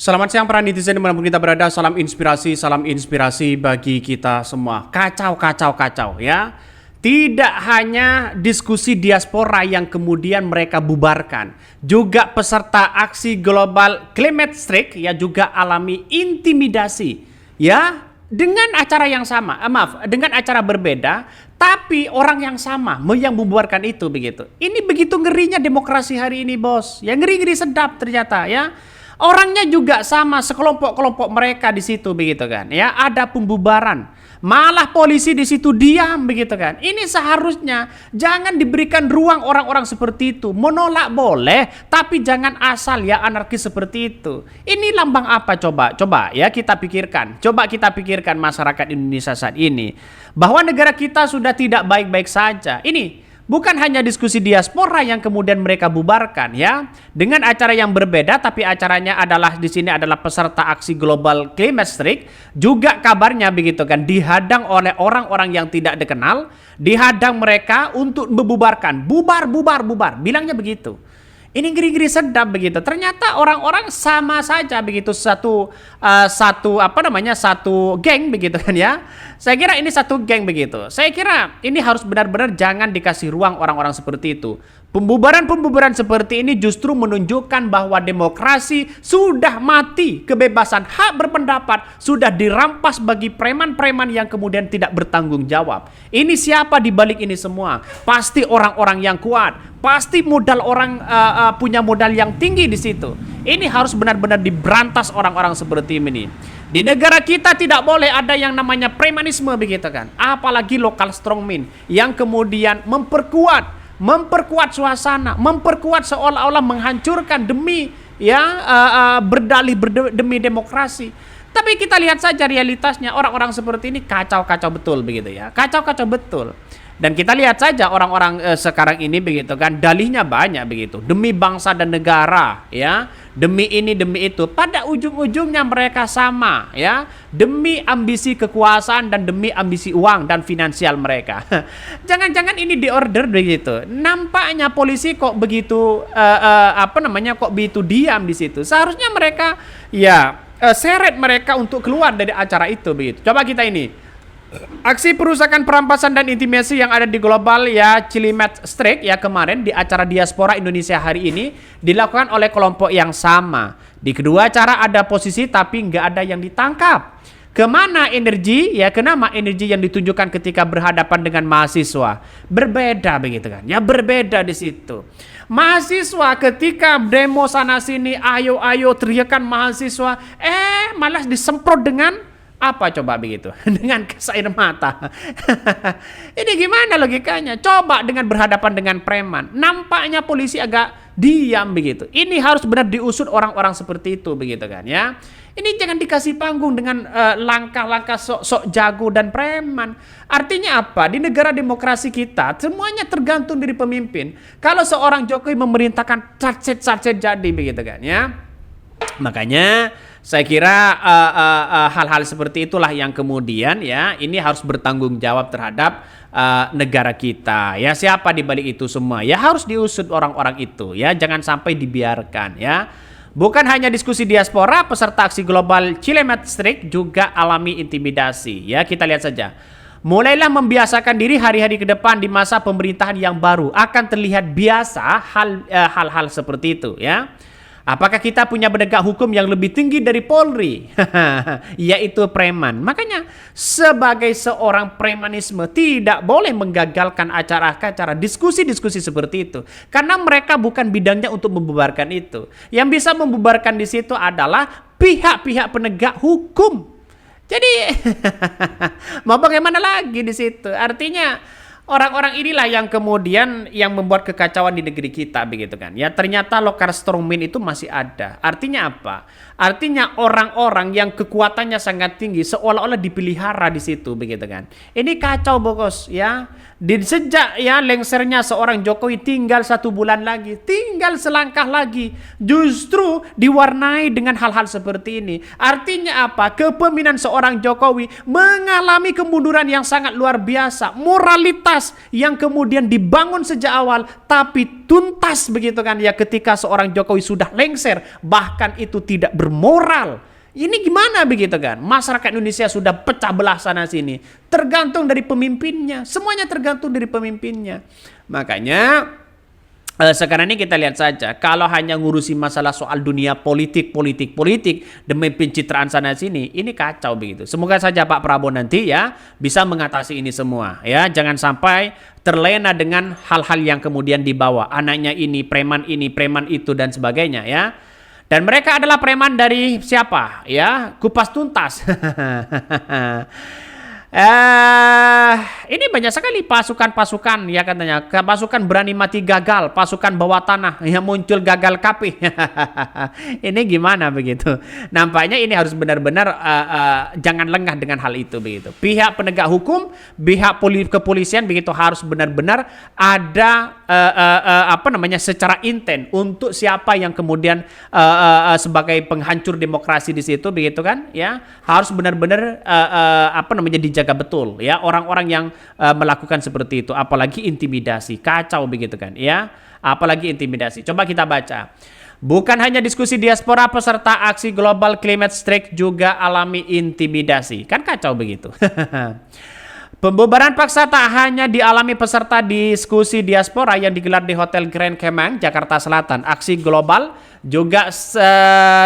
Selamat siang para netizen dimanapun kita berada, salam inspirasi bagi kita semua. Kacau, kacau, kacau ya. Tidak hanya diskusi diaspora yang kemudian mereka bubarkan, juga peserta aksi global climate strike ya juga alami intimidasi ya dengan acara yang sama, dengan acara berbeda, tapi orang yang sama yang membubarkan itu begitu. Ini begitu ngerinya demokrasi hari ini, bos. Ya ngeri-ngeri sedap ternyata ya. Orangnya juga sama, sekelompok-kelompok mereka di situ begitu kan. Ya, ada pembubaran. Malah polisi di situ diam begitu kan. Ini seharusnya jangan diberikan ruang orang-orang seperti itu. Menolak boleh, tapi jangan asal ya anarkis seperti itu. Ini lambang apa coba? Coba ya kita pikirkan. Coba kita pikirkan masyarakat Indonesia saat ini. Bahwa negara kita sudah tidak baik-baik saja. Ini bukan hanya diskusi diaspora yang kemudian mereka bubarkan ya dengan acara yang berbeda, tapi acaranya adalah di sini adalah peserta aksi global climate strike, juga kabarnya begitu kan dihadang oleh orang-orang yang tidak dikenal, dihadang mereka untuk membubarkan, bubar, bilangnya begitu. Ini ngeri-ngeri sedap begitu. Ternyata orang-orang sama saja begitu, satu geng begitu kan ya. Saya kira ini satu geng begitu. Saya kira ini harus benar-benar jangan dikasih ruang orang-orang seperti itu. Pembubaran seperti ini justru menunjukkan bahwa demokrasi sudah mati, kebebasan hak berpendapat sudah dirampas bagi preman-preman yang kemudian tidak bertanggung jawab. Ini siapa di balik ini semua? Pasti orang-orang yang kuat, pasti modal orang punya modal yang tinggi di situ. Ini harus benar-benar diberantas orang-orang seperti ini. Di negara kita tidak boleh ada yang namanya premanisme begitu kan. Apalagi lokal strongman yang kemudian memperkuat suasana, memperkuat seolah-olah menghancurkan demi berdalih demi demokrasi. Tapi kita lihat saja realitasnya, orang-orang seperti ini kacau-kacau betul begitu ya. Kacau-kacau betul. Dan kita lihat saja orang-orang sekarang ini begitu kan, dalihnya banyak begitu. Demi bangsa dan negara ya, demi ini demi itu. Pada ujung-ujungnya mereka sama ya, demi ambisi kekuasaan dan demi ambisi uang dan finansial mereka. Jangan-jangan ini diorder begitu. Nampaknya polisi kok begitu kok begitu diam di situ. Seharusnya mereka seret mereka untuk keluar dari acara itu begitu. Coba kita ini. Aksi perusakan, perampasan dan intimidasi yang ada di global ya climate strike ya kemarin di acara diaspora Indonesia hari ini dilakukan oleh kelompok yang sama. Di kedua acara ada posisi tapi nggak ada yang ditangkap. Kemana energi ya, kenapa energi yang ditunjukkan ketika berhadapan dengan mahasiswa? Berbeda begitu kan? Ya berbeda di situ. Mahasiswa ketika demo sana sini ayo teriakan mahasiswa, malah disemprot dengan apa coba begitu? Dengan gas air mata. Ini gimana logikanya? Coba dengan berhadapan dengan preman. Nampaknya polisi agak diam begitu. Ini harus benar diusut orang-orang seperti itu begitu kan ya. Ini jangan dikasih panggung dengan langkah-langkah sok jago dan preman. Artinya apa? Di negara demokrasi kita semuanya tergantung dari pemimpin. Kalau seorang Jokowi memerintahkan sacet jadi begitu kan ya. Makanya saya kira hal-hal seperti itulah yang kemudian ya ini harus bertanggung jawab terhadap negara kita ya. Siapa di balik itu semua ya harus diusut orang-orang itu ya, jangan sampai dibiarkan ya. Bukan hanya diskusi diaspora, peserta aksi global climate strike juga alami intimidasi ya. Kita lihat saja. Mulailah membiasakan diri hari-hari ke depan di masa pemerintahan yang baru akan terlihat biasa hal-hal seperti itu ya. Apakah kita punya penegak hukum yang lebih tinggi dari Polri? Yaitu preman. Makanya sebagai seorang premanisme tidak boleh menggagalkan acara-acara diskusi-diskusi seperti itu. Karena mereka bukan bidangnya untuk membubarkan itu. Yang bisa membubarkan di situ adalah pihak-pihak penegak hukum. Jadi mau bagaimana lagi di situ? Artinya orang-orang inilah yang kemudian yang membuat kekacauan di negeri kita begitu kan. Ya ternyata lokal strongman itu masih ada. Artinya apa? Artinya orang-orang yang kekuatannya sangat tinggi seolah-olah dipelihara di situ begitu kan. Ini kacau bos ya. Sejak ya lengsernya seorang Jokowi tinggal 1 bulan lagi, tinggal selangkah lagi, justru diwarnai dengan hal-hal seperti ini. Artinya apa? Kepemimpinan seorang Jokowi mengalami kemunduran yang sangat luar biasa. Moralitas tuntas yang kemudian dibangun sejak awal, tapi tuntas begitu kan ya ketika seorang Jokowi sudah lengser, bahkan itu tidak bermoral. Ini gimana begitu kan? Masyarakat Indonesia sudah pecah belah sana sini. Tergantung dari pemimpinnya. Semuanya tergantung dari pemimpinnya. Makanya sekarang ini kita lihat saja, kalau hanya ngurusi masalah soal dunia politik demi pencitraan sana sini, ini kacau begitu. Semoga saja Pak Prabowo nanti ya bisa mengatasi ini semua ya, jangan sampai terlena dengan hal-hal yang kemudian dibawa, anaknya ini preman itu dan sebagainya ya. Dan mereka adalah preman dari siapa ya? Kupas tuntas. Ini banyak sekali pasukan-pasukan ya katanya, pasukan berani mati gagal, pasukan bawah tanah yang muncul gagal KP. Ini gimana begitu? Nampaknya ini harus benar-benar jangan lengah dengan hal itu begitu. Pihak penegak hukum, pihak kepolisian begitu harus benar-benar ada secara intent untuk siapa yang kemudian sebagai penghancur demokrasi di situ begitu kan ya, harus benar-benar dijaga betul ya orang-orang yang melakukan seperti itu, apalagi intimidasi, kacau begitu kan ya, apalagi intimidasi. Coba kita baca. Bukan hanya diskusi diaspora, peserta aksi Global Climate Strike juga alami intimidasi, kan kacau begitu. Pembubaran paksa tak hanya dialami peserta diskusi diaspora yang digelar di Hotel Grand Kemang, Jakarta Selatan. Aksi global juga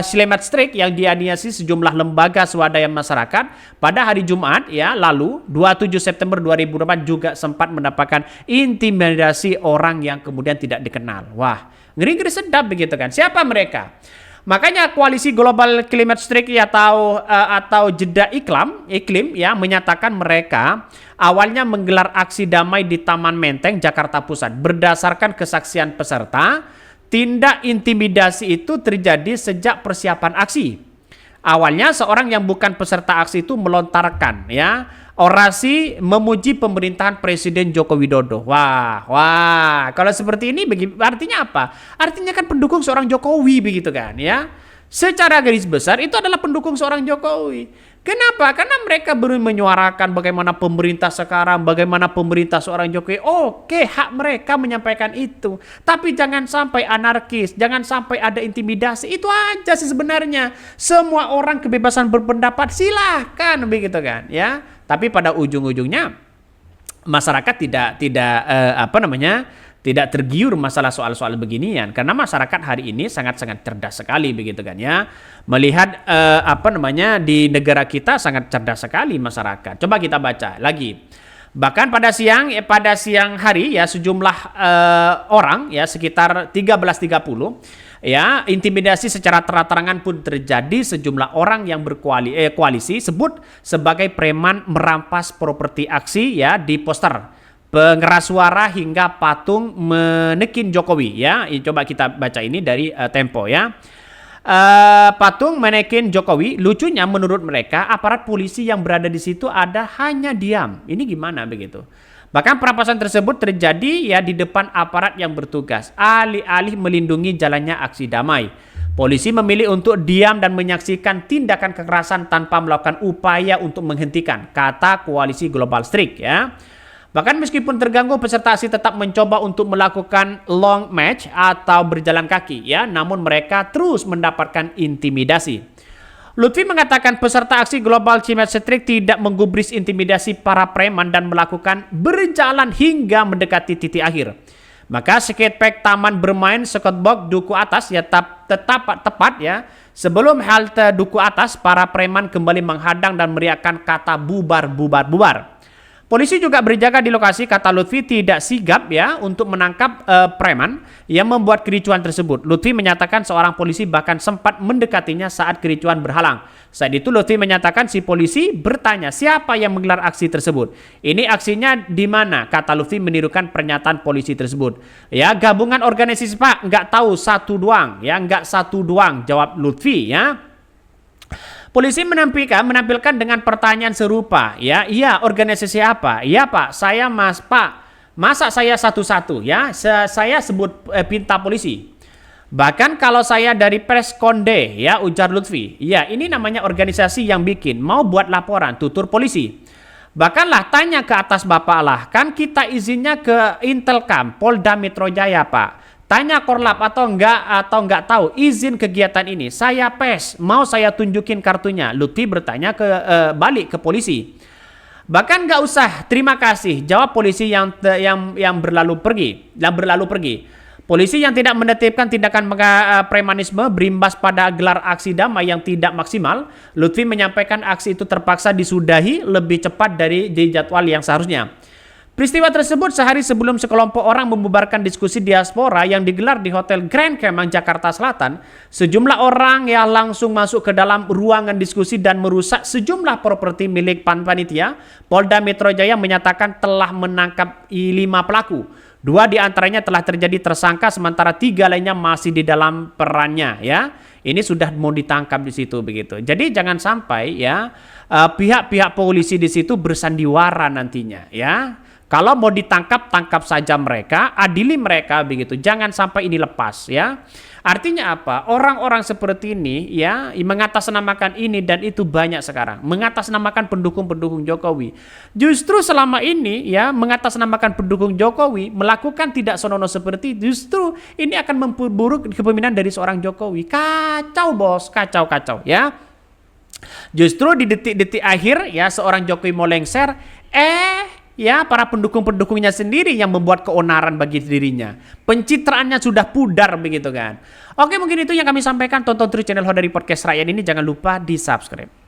climate strike yang diinisiasi sejumlah lembaga swadaya masyarakat pada hari Jumat ya lalu 27 September 2024 juga sempat mendapatkan intimidasi orang yang kemudian tidak dikenal. Wah, ngeri-ngeri sedap begitu kan. Siapa mereka? Makanya koalisi Global Climate Strike ya, atau jeda iklim ya menyatakan mereka awalnya menggelar aksi damai di Taman Menteng, Jakarta Pusat. Berdasarkan kesaksian peserta, tindak intimidasi itu terjadi sejak persiapan aksi. Awalnya seorang yang bukan peserta aksi itu melontarkan ya orasi memuji pemerintahan Presiden Joko Widodo. Wah, kalau seperti ini artinya apa? Artinya kan pendukung seorang Jokowi begitu kan ya. Secara garis besar itu adalah pendukung seorang Jokowi. Kenapa? Karena mereka baru menyuarakan bagaimana pemerintah sekarang, bagaimana pemerintah seorang Jokowi. Oke, hak mereka menyampaikan itu. Tapi jangan sampai anarkis, jangan sampai ada intimidasi. Itu aja sih sebenarnya. Semua orang kebebasan berpendapat silahkan begitu kan ya. Tapi pada ujung-ujungnya masyarakat tidak tergiur masalah soal-soal beginian, karena masyarakat hari ini sangat-sangat cerdas sekali begitu kan ya. Melihat di negara kita sangat cerdas sekali masyarakat. Coba kita baca lagi. Bahkan pada siang hari ya sejumlah orang ya sekitar 13.30 ya, intimidasi secara terang-terangan pun terjadi. Sejumlah orang yang koalisi sebut sebagai preman merampas properti aksi ya di poster, pengeras suara hingga patung menekin Jokowi ya. Coba kita baca ini dari Tempo ya. Patung menekin Jokowi, lucunya menurut mereka aparat polisi yang berada di situ hanya diam. Ini gimana begitu? Bahkan perampasan tersebut terjadi ya di depan aparat yang bertugas, alih-alih melindungi jalannya aksi damai. Polisi memilih untuk diam dan menyaksikan tindakan kekerasan tanpa melakukan upaya untuk menghentikan, kata koalisi Global Strike ya. Bahkan meskipun terganggu, peserta aksi tetap mencoba untuk melakukan long march atau berjalan kaki ya, namun mereka terus mendapatkan intimidasi. Lutfi mengatakan peserta aksi Global Climate Strike tidak menggubris intimidasi para preman dan melakukan berjalan hingga mendekati titik akhir. Maka skatepark taman bermain skateboard Duku Atas ya tepat ya. Sebelum halte Duku Atas, para preman kembali menghadang dan meriakkan kata bubar. Polisi juga berjaga di lokasi, kata Lutfi, tidak sigap ya untuk menangkap preman yang membuat kericuan tersebut. Lutfi menyatakan seorang polisi bahkan sempat mendekatinya saat kericuan berhalang. Saat itu Lutfi menyatakan si polisi bertanya siapa yang menggelar aksi tersebut. Ini aksinya di mana? Kata Lutfi menirukan pernyataan polisi tersebut. Ya, gabungan organisasi Pak, nggak tahu satu doang ya, nggak satu doang, jawab Lutfi ya. Polisi menampilkan dengan pertanyaan serupa, ya, iya organisasi apa? Iya Pak, saya Pak, masa saya satu-satu ya, saya sebut pinta polisi. Bahkan kalau saya dari Pres Konde, ya, ujar Lutfi. Ya, ini namanya organisasi yang bikin, mau buat laporan, tutur polisi. Bahkanlah tanya ke atas Bapak lah, kan kita izinnya ke Intelkam, Polda Metro Jaya Pak. Tanya Korlap atau enggak tahu izin kegiatan ini. Saya pes, mau saya tunjukin kartunya. Lutfi bertanya balik ke polisi. Bahkan nggak usah terima kasih, jawab polisi yang berlalu pergi. Polisi yang tidak menetapkan tindakan premanisme berimbas pada gelar aksi damai yang tidak maksimal. Lutfi menyampaikan aksi itu terpaksa disudahi lebih cepat dari jadwal yang seharusnya. Peristiwa tersebut sehari sebelum sekelompok orang membubarkan diskusi diaspora yang digelar di Hotel Grand Kemang, Jakarta Selatan. Sejumlah orang yang langsung masuk ke dalam ruangan diskusi dan merusak sejumlah properti milik panitia. Polda Metro Jaya menyatakan telah menangkap 5 pelaku. 2 diantaranya telah terjadi tersangka, sementara 3 lainnya masih di dalam perannya. Ya, ini sudah mau ditangkap di situ begitu. Jadi jangan sampai ya pihak-pihak polisi di situ bersandiwara nantinya. Ya. Kalau mau ditangkap, tangkap saja mereka, adili mereka begitu. Jangan sampai ini lepas ya. Artinya apa? Orang-orang seperti ini ya mengatasnamakan ini dan itu banyak sekarang. Mengatasnamakan pendukung-pendukung Jokowi. Justru selama ini ya mengatasnamakan pendukung Jokowi melakukan tidak senonoh seperti itu, justru ini akan memperburuk kepemimpinan dari seorang Jokowi. Kacau bos, kacau ya. Justru di detik-detik akhir ya seorang Jokowi mau lengser, ya, para pendukung-pendukungnya sendiri yang membuat keonaran bagi dirinya. Pencitraannya sudah pudar begitu kan. Oke, mungkin itu yang kami sampaikan. Tonton terus channel Hodari Podcast Rakyat ini. Jangan lupa di subscribe.